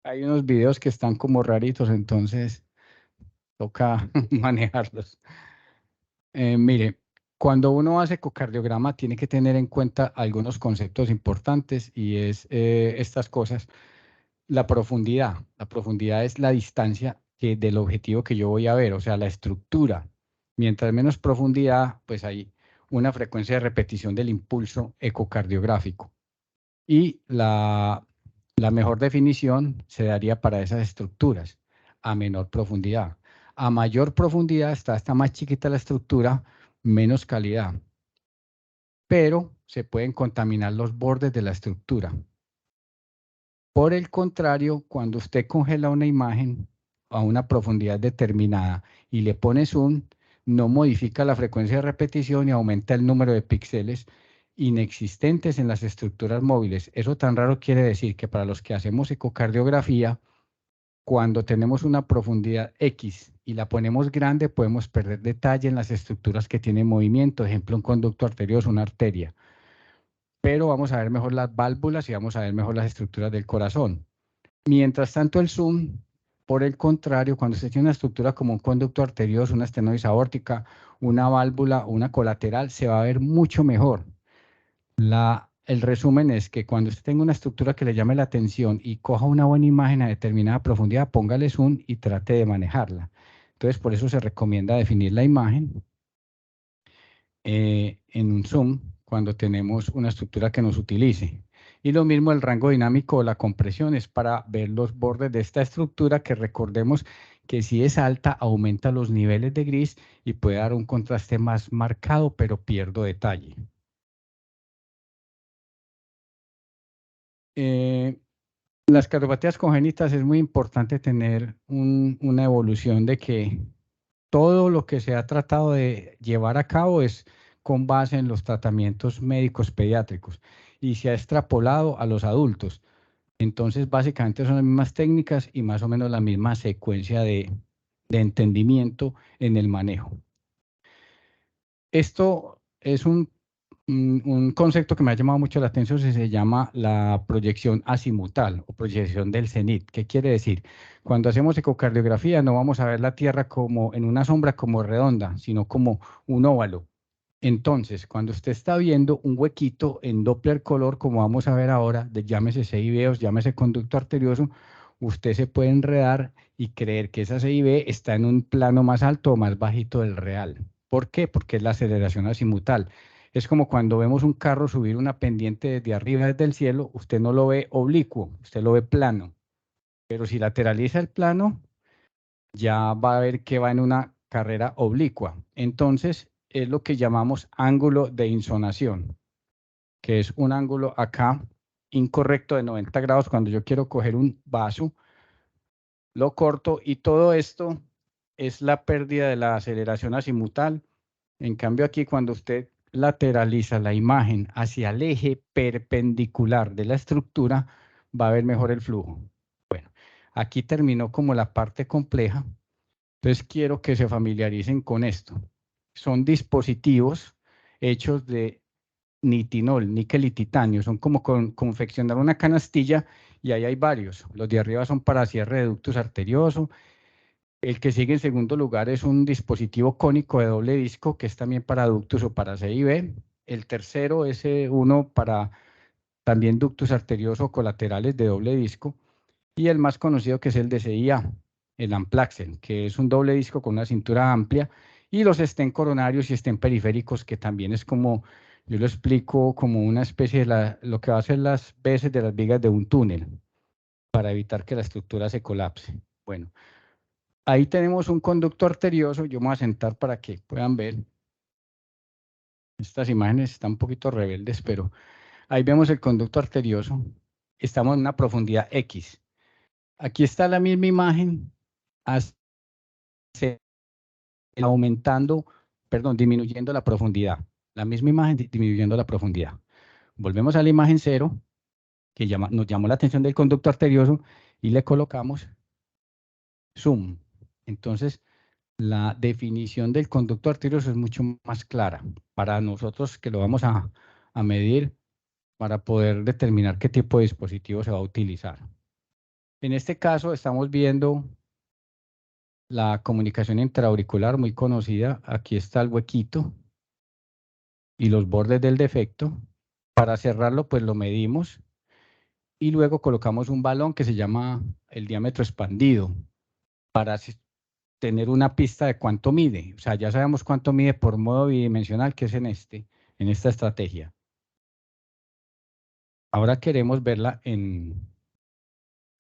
Hay unos videos que están como raritos, entonces toca manejarlos. Mire, cuando uno hace ecocardiograma tiene que tener en cuenta algunos conceptos importantes y es estas cosas. La profundidad. La profundidad es la distancia del objetivo que yo voy a ver, o sea, la estructura. Mientras menos profundidad, pues hay una frecuencia de repetición del impulso ecocardiográfico. Y la mejor definición se daría para esas estructuras a menor profundidad. A mayor profundidad está más chiquita la estructura, menos calidad, pero se pueden contaminar los bordes de la estructura. Por el contrario, cuando usted congela una imagen a una profundidad determinada y le pone zoom, no modifica la frecuencia de repetición y aumenta el número de píxeles inexistentes en las estructuras móviles. Eso tan raro quiere decir que para los que hacemos ecocardiografía, cuando tenemos una profundidad X y la ponemos grande, podemos perder detalle en las estructuras que tienen movimiento, ejemplo, un conducto arterioso, una arteria. Pero vamos a ver mejor las válvulas y vamos a ver mejor las estructuras del corazón. Mientras tanto, el zoom, por el contrario, cuando se tiene una estructura como un conducto arterioso, una estenosis aórtica, una válvula o una colateral, se va a ver mucho mejor. El resumen es que cuando usted tenga una estructura que le llame la atención y coja una buena imagen a determinada profundidad, póngale zoom y trate de manejarla. Entonces, por eso se recomienda definir la imagen en un zoom cuando tenemos una estructura que nos utilice. Y lo mismo el rango dinámico o la compresión es para ver los bordes de esta estructura que recordemos que si es alta aumenta los niveles de gris y puede dar un contraste más marcado, pero pierdo detalle. Eh, las cardiopatías congénitas es muy importante tener una evolución de que todo lo que se ha tratado de llevar a cabo es con base en los tratamientos médicos pediátricos y se ha extrapolado a los adultos. Entonces, básicamente son las mismas técnicas y más o menos la misma secuencia de entendimiento en el manejo. Esto es un concepto que me ha llamado mucho la atención, se llama la proyección azimutal o proyección del cenit. ¿Qué quiere decir? Cuando hacemos ecocardiografía no vamos a ver la Tierra como en una sombra como redonda, sino como un óvalo. Entonces, cuando usted está viendo un huequito en Doppler color, como vamos a ver ahora, llámese CIB o llámese conducto arterioso, usted se puede enredar y creer que esa CIB está en un plano más alto o más bajito del real. ¿Por qué? Porque es la aceleración azimutal. Es como cuando vemos un carro subir una pendiente desde arriba, desde el cielo, usted no lo ve oblicuo, usted lo ve plano. Pero si lateraliza el plano, ya va a ver que va en una carrera oblicua. Entonces, es lo que llamamos ángulo de insonación, que es un ángulo acá incorrecto de 90 grados. Cuando yo quiero coger un vaso, lo corto y todo esto es la pérdida de la aceleración azimutal. En cambio, aquí cuando usted lateraliza la imagen hacia el eje perpendicular de la estructura, va a ver mejor el flujo. Bueno, aquí terminó como la parte compleja. Entonces quiero que se familiaricen con esto. Son dispositivos hechos de nitinol, níquel y titanio. Son como confeccionar una canastilla y ahí hay varios. Los de arriba son para cierre de ductus arterioso. El que sigue en segundo lugar es un dispositivo cónico de doble disco que es también para ductus o para CIB. El tercero es uno para también ductus arterioso colaterales de doble disco. Y el más conocido que es el de CIA, el Amplaxen, que es un doble disco con una cintura amplia, y los estén coronarios y estén periféricos, que también es como, yo lo explico como una especie de lo que va a ser las veces de las vigas de un túnel, para evitar que la estructura se colapse. Bueno, ahí tenemos un conducto arterioso, yo me voy a sentar para que puedan ver. Estas imágenes están un poquito rebeldes, pero ahí vemos el conducto arterioso. Estamos en una profundidad X. Aquí está la misma imagen, aumentando, perdón, disminuyendo la profundidad. La misma imagen disminuyendo la profundidad. Volvemos a la imagen cero, que nos llamó la atención del conducto arterioso, y le colocamos zoom. Entonces, la definición del conducto arterioso es mucho más clara para nosotros que lo vamos a medir para poder determinar qué tipo de dispositivo se va a utilizar. En este caso estamos viendo la comunicación intraauricular muy conocida. Aquí está el huequito y los bordes del defecto. Para cerrarlo, pues lo medimos y luego colocamos un balón que se llama el diámetro expandido para tener una pista de cuánto mide. O sea, ya sabemos cuánto mide por modo bidimensional, que es en esta estrategia. Ahora queremos verla en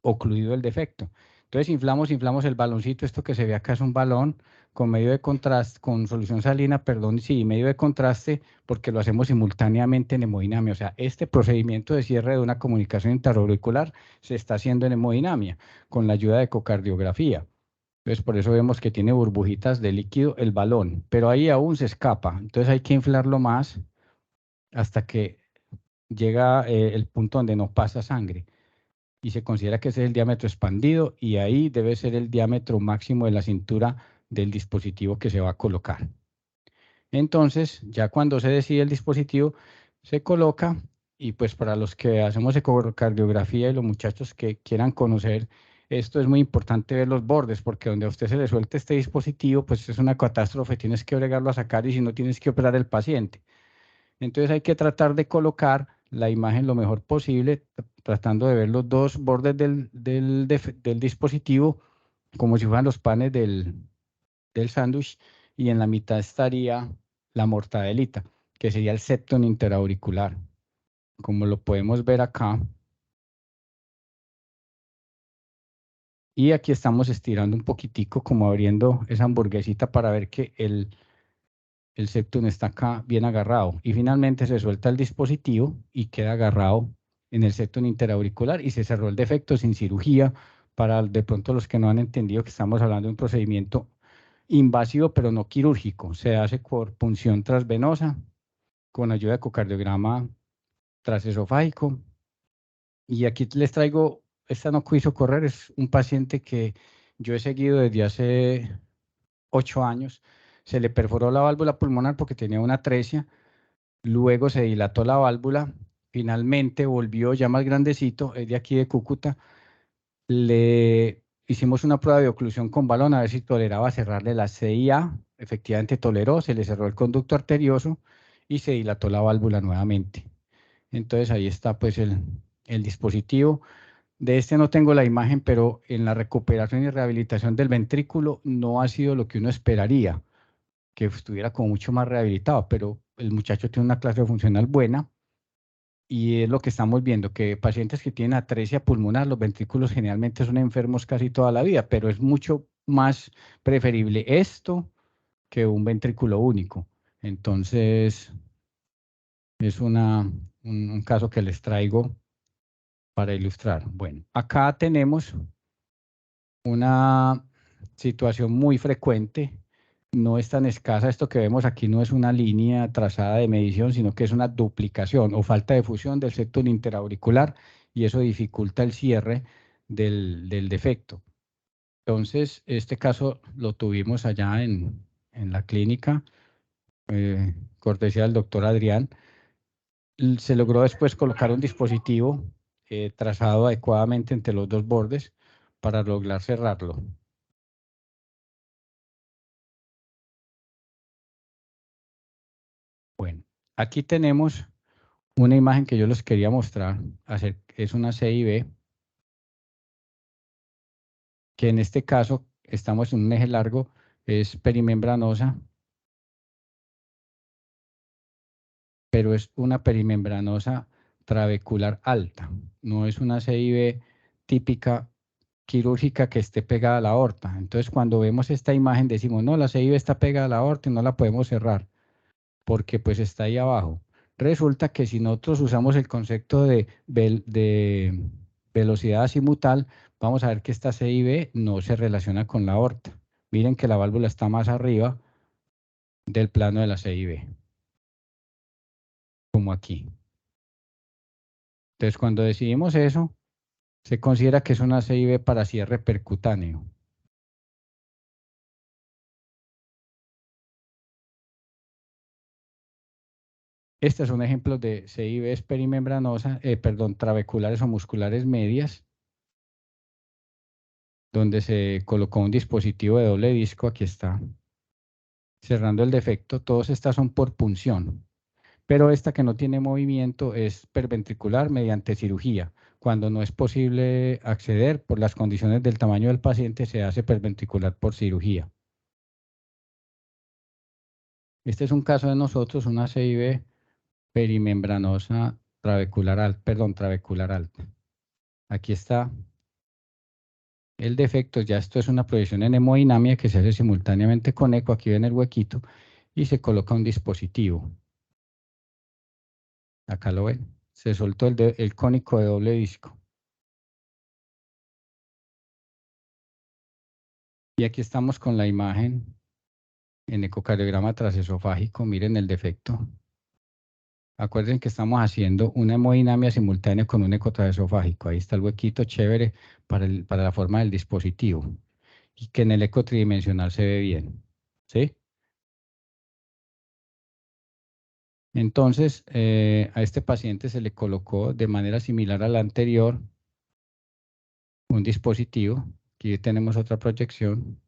ocluido el defecto. Entonces inflamos el baloncito. Esto que se ve acá es un balón con medio de contraste, con solución salina, perdón, sí, medio de contraste, porque lo hacemos simultáneamente en hemodinamia. O sea, este procedimiento de cierre de una comunicación interauricular se está haciendo en hemodinamia con la ayuda de ecocardiografía. Entonces, por eso vemos que tiene burbujitas de líquido el balón, pero ahí aún se escapa. Entonces hay que inflarlo más hasta que llega el punto donde no pasa sangre y se considera que ese es el diámetro expandido y ahí debe ser el diámetro máximo de la cintura del dispositivo que se va a colocar. Entonces, ya cuando se decide el dispositivo, se coloca y pues para los que hacemos ecocardiografía y los muchachos que quieran conocer esto es muy importante ver los bordes porque donde a usted se le suelte este dispositivo, pues es una catástrofe, tienes que bregarlo a sacar y si no tienes que operar el paciente. Entonces hay que tratar de colocar la imagen lo mejor posible, tratando de ver los dos bordes del dispositivo como si fueran los panes del sándwich y en la mitad estaría la mortadelita, que sería el septum interauricular. Como lo podemos ver acá. Y aquí estamos estirando un poquitico, como abriendo esa hamburguesita para ver que el septum está acá bien agarrado. Y finalmente se suelta el dispositivo y queda agarrado en el septum interauricular y se cerró el defecto sin cirugía. Para de pronto los que no han entendido que estamos hablando de un procedimiento invasivo pero no quirúrgico. Se hace por punción transvenosa con ayuda de ecocardiograma transesofágico. Y aquí les traigo, esta no quiso correr, es un paciente que yo he seguido desde hace 8 años. Se le perforó la válvula pulmonar porque tenía una atresia, luego se dilató la válvula, finalmente volvió ya más grandecito, es de aquí de Cúcuta. Le hicimos una prueba de oclusión con balón a ver si toleraba cerrarle la CIA. Efectivamente toleró, se le cerró el conducto arterioso y se dilató la válvula nuevamente. Entonces ahí está pues el dispositivo. De este no tengo la imagen, pero en la recuperación y rehabilitación del ventrículo no ha sido lo que uno esperaría, que estuviera como mucho más rehabilitado, pero el muchacho tiene una clase funcional buena y es lo que estamos viendo, que pacientes que tienen atresia pulmonar, los ventrículos generalmente son enfermos casi toda la vida, pero es mucho más preferible esto que un ventrículo único. Entonces, es un caso que les traigo para ilustrar. Bueno, acá tenemos una situación muy frecuente, no es tan escasa. Esto que vemos aquí no es una línea trazada de medición, sino que es una duplicación o falta de fusión del septum interauricular y eso dificulta el cierre del defecto. Entonces, este caso lo tuvimos allá en la clínica, cortesía del doctor Adrián. Se logró después colocar un dispositivo trazado adecuadamente entre los dos bordes para lograr cerrarlo. Bueno, aquí tenemos una imagen que yo les quería mostrar. Es una CIB, que en este caso estamos en un eje largo, es perimembranosa, pero es una perimembranosa trabecular alta. No es una CIB típica quirúrgica que esté pegada a la aorta. Entonces, cuando vemos esta imagen decimos, no, la CIB está pegada a la aorta y no la podemos cerrar, porque pues está ahí abajo. Resulta que si nosotros usamos el concepto de velocidad azimutal, vamos a ver que esta CIB no se relaciona con la aorta. Miren que la válvula está más arriba del plano de la CIB, como aquí. Entonces, cuando decidimos eso, se considera que es una CIB para cierre percutáneo. Este es un ejemplo de CIBs perimembranosas, perdón, trabeculares o musculares medias. donde se colocó un dispositivo de doble disco, aquí está, cerrando el defecto. Todas estas son por punción, pero esta que no tiene movimiento es perventricular mediante cirugía. Cuando no es posible acceder por las condiciones del tamaño del paciente, se hace perventricular por cirugía. Este es un caso de nosotros, una CIB perimembranosa trabecular alta, perdón, trabecular alta. Aquí está el defecto, ya esto es una proyección en hemodinamia que se hace simultáneamente con eco, aquí ven el huequito, y se coloca un dispositivo. Acá lo ven, se soltó el cónico de doble disco. Y aquí estamos con la imagen en ecocardiograma transesofágico, miren el defecto. Acuérdense que estamos haciendo una hemodinamia simultánea con un eco transesofágico. Ahí está el huequito chévere para la forma del dispositivo. Y que en el eco tridimensional se ve bien. ¿Sí? Entonces, a este paciente se le colocó de manera similar a la anterior un dispositivo. Aquí tenemos otra proyección.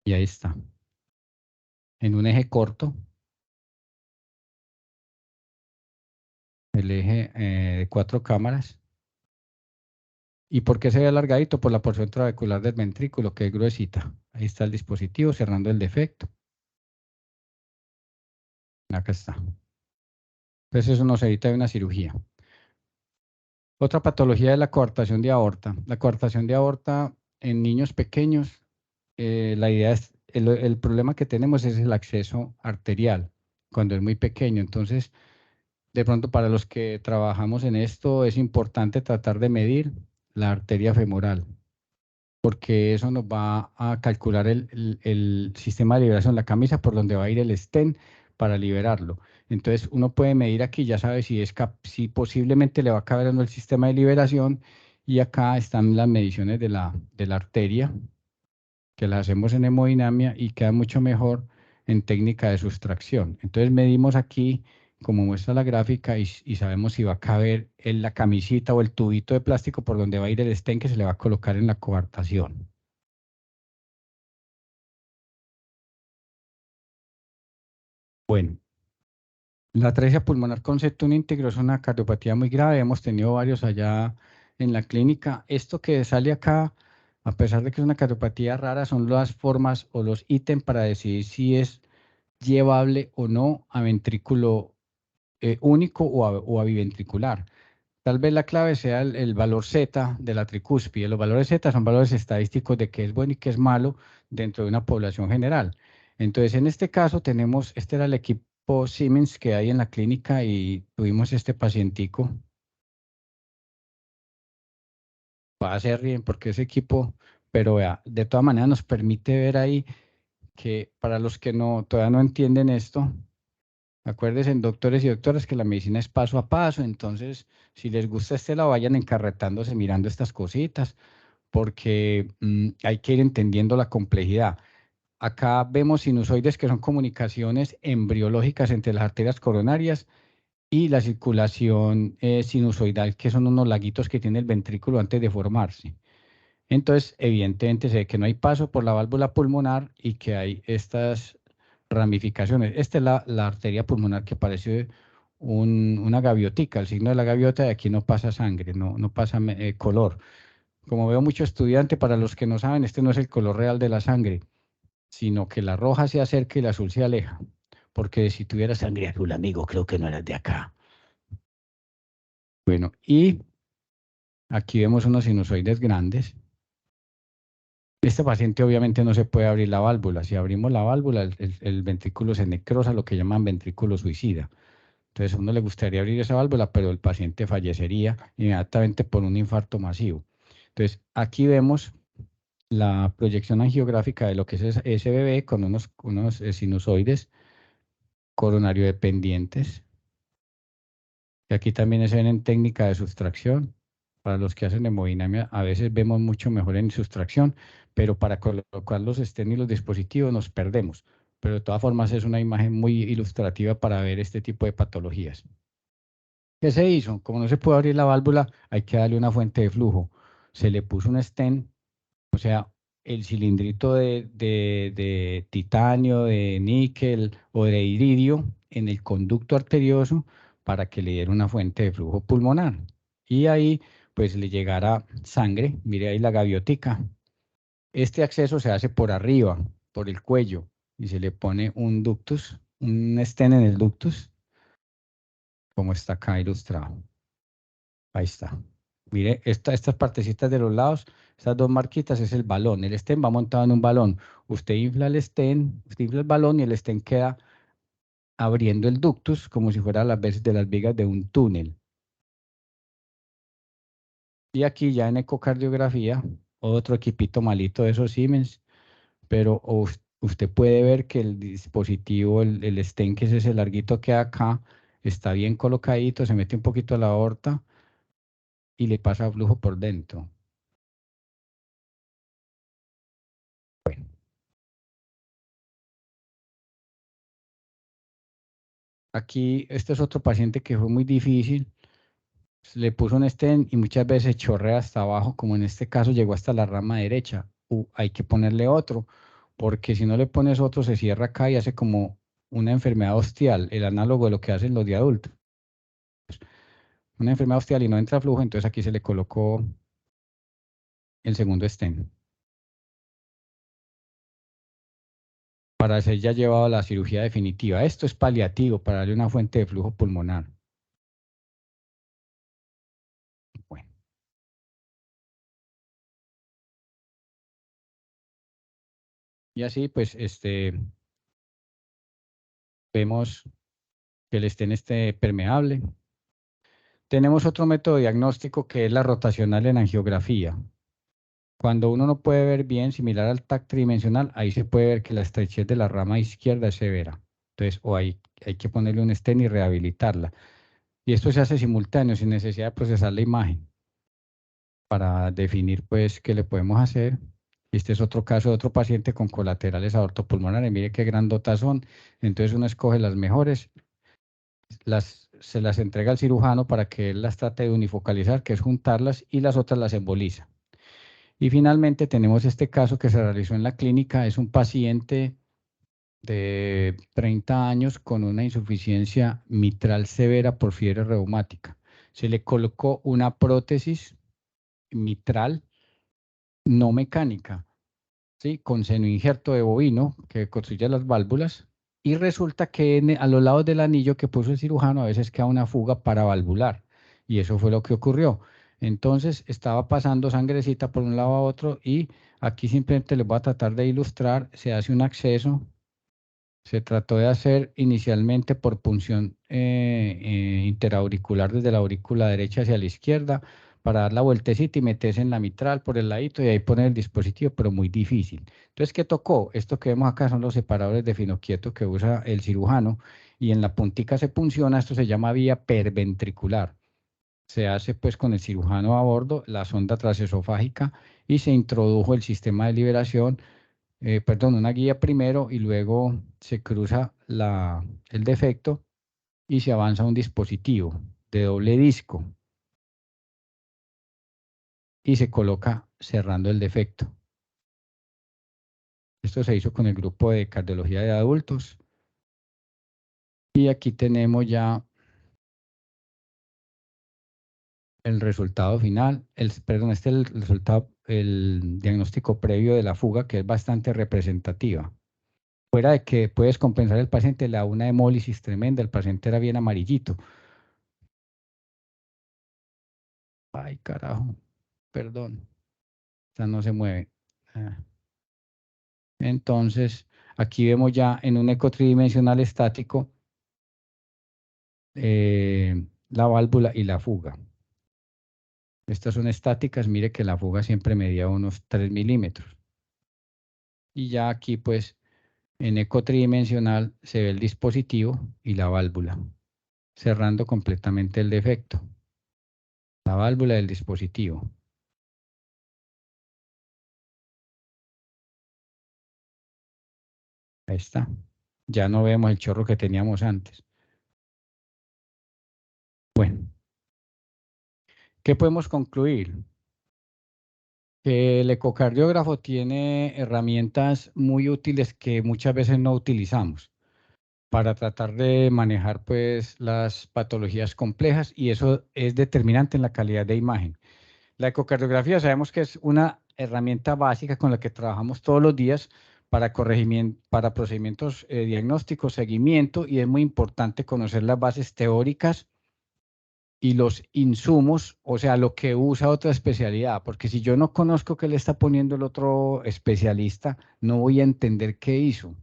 Y ahí está. En un eje corto, el eje de 4 cámaras. ¿Y por qué se ve alargadito? Por la porción trabecular del ventrículo, que es gruesita. Ahí está el dispositivo cerrando el defecto. Acá está. Entonces eso nos evita de una cirugía. Otra patología es la coartación de aorta. La coartación de aorta en niños pequeños, la idea es, el problema que tenemos es el acceso arterial cuando es muy pequeño. Entonces, de pronto para los que trabajamos en esto es importante tratar de medir la arteria femoral, porque eso nos va a calcular el sistema de liberación, la camisa por donde va a ir el stent para liberarlo. Entonces uno puede medir aquí, ya sabe si posiblemente le va a caber o no el sistema de liberación, y acá están las mediciones de la arteria, que las hacemos en hemodinamia y queda mucho mejor en técnica de sustracción. Entonces medimos aquí, como muestra la gráfica, y sabemos si va a caber en la camisita o el tubito de plástico por donde va a ir el stent que se le va a colocar en la coartación. Bueno, la atresia pulmonar con septum íntegro es una cardiopatía muy grave. Hemos tenido varios allá en la clínica. Esto que sale acá, a pesar de que es una cardiopatía rara, son las formas o los ítems para decidir si es llevable o no a ventrículo único o a biventricular. Tal vez la clave sea el valor Z de la tricúspide. Los valores Z son valores estadísticos de qué es bueno y qué es malo dentro de una población general. Entonces, en este caso tenemos, este era el equipo Siemens que hay en la clínica y tuvimos este pacientico. Va a ser bien porque ese equipo, pero vea, de todas maneras nos permite ver ahí que para los que todavía no entienden esto, acuérdense, doctores y doctoras, que la medicina es paso a paso. Entonces, si les gusta este lado, vayan encarretándose mirando estas cositas, porque hay que ir entendiendo la complejidad. Acá vemos sinusoides, que son comunicaciones embriológicas entre las arterias coronarias y la circulación sinusoidal, que son unos laguitos que tiene el ventrículo antes de formarse. Entonces, evidentemente se ve que no hay paso por la válvula pulmonar y que hay estas ramificaciones. Esta es la arteria pulmonar que parece una gaviotica, el signo de la gaviota. De aquí no pasa sangre, no pasa color. Como veo mucho estudiante, para los que no saben, este no es el color real de la sangre, sino que la roja se acerca y la azul se aleja. Porque si tuviera sangre azul, amigo, creo que no eras de acá. Bueno, y aquí vemos unos sinusoides grandes. Este paciente obviamente no se puede abrir la válvula. Si abrimos la válvula, el ventrículo se necrosa, lo que llaman ventrículo suicida. Entonces a uno le gustaría abrir esa válvula, pero el paciente fallecería inmediatamente por un infarto masivo. Entonces aquí vemos la proyección angiográfica de lo que es ese bebé con unos sinusoides coronario dependientes. Y aquí también se ven en técnica de sustracción. Para los que hacen hemodinamia, a veces vemos mucho mejor en sustracción, pero para colocar los estén y los dispositivos nos perdemos. Pero de todas formas es una imagen muy ilustrativa para ver este tipo de patologías. ¿Qué se hizo? Como no se puede abrir la válvula, hay que darle una fuente de flujo. Se le puso un stent, o sea, el cilindrito de titanio, de níquel o de iridio en el conducto arterioso para que le diera una fuente de flujo pulmonar. Y ahí, pues, le llegara sangre. Mire ahí la gaviotica. Este acceso se hace por arriba, por el cuello, y se le pone un ductus, un stent en el ductus, como está acá ilustrado. Ahí está. Mire, estas partecitas de los lados, estas dos marquitas es el balón. El stent va montado en un balón. Usted infla el stent, usted infla el balón y el stent queda abriendo el ductus como si fuera las veces de las vigas de un túnel. Y aquí ya en ecocardiografía, otro equipito malito de esos Siemens, pero usted puede ver que el dispositivo, el stent, que es ese larguito que hay acá, está bien colocadito, se mete un poquito a la aorta y le pasa flujo por dentro. Bueno, aquí este es otro paciente que fue muy difícil. Se le puso un stent y muchas veces chorrea hasta abajo, como en este caso llegó hasta la rama derecha. Hay que ponerle otro, porque si no le pones otro se cierra acá y hace como una enfermedad ostial, el análogo de lo que hacen los de adultos. Una enfermedad ostial y no entra flujo, entonces aquí se le colocó el segundo stent para ser ya llevado a la cirugía definitiva. Esto es paliativo para darle una fuente de flujo pulmonar. Bueno, y así pues vemos que el stent esté permeable. Tenemos otro método diagnóstico que es la rotacional en angiografía. Cuando uno no puede ver bien, similar al TAC tridimensional, ahí se puede ver que la estrechez de la rama izquierda es severa. Entonces, hay que ponerle un stent y rehabilitarla. Y esto se hace simultáneo, sin necesidad de procesar la imagen, para definir pues qué le podemos hacer. Este es otro caso de otro paciente con colaterales aortopulmonares. Mire qué grandotas son. Entonces uno escoge las mejores, se las entrega al cirujano para que él las trate de unifocalizar, que es juntarlas, y las otras las emboliza. Y finalmente tenemos este caso que se realizó en la clínica. Es un paciente de 30 años con una insuficiencia mitral severa por fiebre reumática. Se le colocó una prótesis mitral no mecánica, ¿sí? Con seno injerto de bovino que construye las válvulas. Y resulta que a los lados del anillo que puso el cirujano a veces queda una fuga paravalvular. Y eso fue lo que ocurrió. Entonces estaba pasando sangrecita por un lado a otro y aquí simplemente les voy a tratar de ilustrar. Se hace un acceso. Se trató de hacer inicialmente por punción interauricular desde la aurícula derecha hacia la izquierda para dar la vueltecita y meterse en la mitral por el ladito y ahí poner el dispositivo, pero muy difícil. Entonces, ¿qué tocó? Esto que vemos acá son los separadores de finoquieto que usa el cirujano y en la puntica se punciona. Esto se llama vía perventricular. Se hace pues con el cirujano a bordo, la sonda transesofágica, y se introdujo el sistema de liberación, perdón, una guía primero y luego se cruza el defecto y se avanza a un dispositivo de doble disco y se coloca cerrando el defecto. Esto se hizo con el grupo de cardiología de adultos y aquí tenemos ya el resultado final, perdón, este es el resultado, el diagnóstico previo de la fuga, que es bastante representativa. Fuera de que puedes compensar el paciente, le da una hemólisis tremenda, el paciente era bien amarillito. Ay, carajo, perdón, esta no se mueve. Ah. Entonces, aquí vemos ya en un eco tridimensional estático la válvula y la fuga. Estas son estáticas, mire que la fuga siempre medía unos 3 milímetros. Y ya aquí, pues, en eco tridimensional se ve el dispositivo y la válvula, cerrando completamente el defecto. La válvula del dispositivo. Ahí está. Ya no vemos el chorro que teníamos antes. Bueno. ¿Qué podemos concluir? Que el ecocardiógrafo tiene herramientas muy útiles que muchas veces no utilizamos para tratar de manejar pues las patologías complejas y eso es determinante en la calidad de imagen. La ecocardiografía sabemos que es una herramienta básica con la que trabajamos todos los días para corregimiento, para procedimientos diagnósticos, seguimiento y es muy importante conocer las bases teóricas y los insumos, o sea, lo que usa otra especialidad, porque si yo no conozco qué le está poniendo el otro especialista, no voy a entender qué hizo.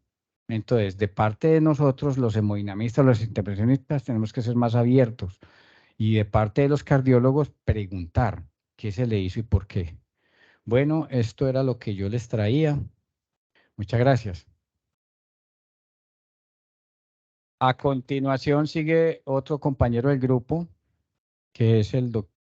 Entonces, de parte de nosotros, los hemodinamistas, los intervencionistas, tenemos que ser más abiertos y de parte de los cardiólogos, preguntar qué se le hizo y por qué. Bueno, esto era lo que yo les traía. Muchas gracias. A continuación sigue otro compañero del grupo, que es el doctor.